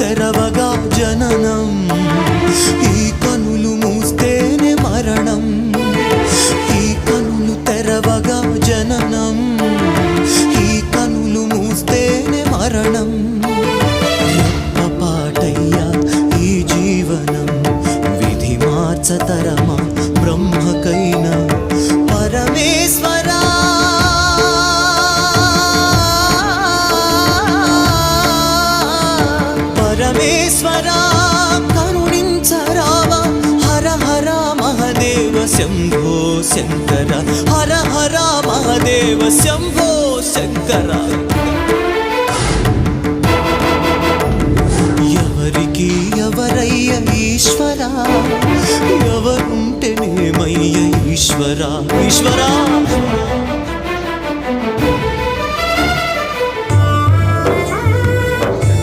తెరవగా జననం, ఈ కనులు మూస్తేనే మరణం. ఈ కనులు తెరవగా జననం, ఈ కనులు మూస్తేనే మరణం. పాటయ్యా ఈ జీవనం, విధి మార్చతరమా బ్రహ్మకైనా పరమేశ్వరా. పరమేశ్వరా కరుణించరావా, హర హర మహదేవ శంభో శంకర, హర హర మహదేవ శంభో శంకర.